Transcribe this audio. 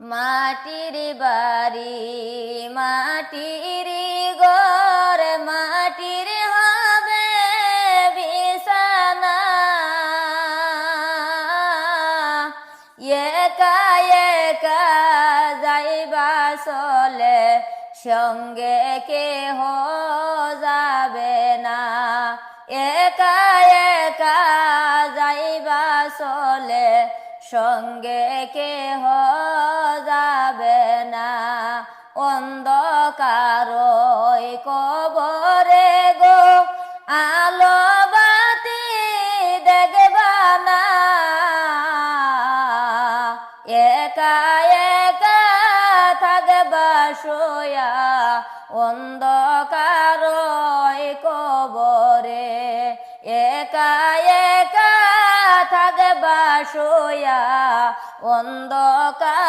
মাটির বাড়ি মাটির ঘর মাটির হবে বিছানা একা একা যাইবা চলে সঙ্গে কেহ যাবে না একা একা যাইবা চলে সঙ্গে কেহ যাবে না অন্ধকার কবরে গো আলো বাতি দেখবা না একা একা থাকবা শোয়া অন্ধকার কবরে একা একা থাকবা শোয়া অন্ধকার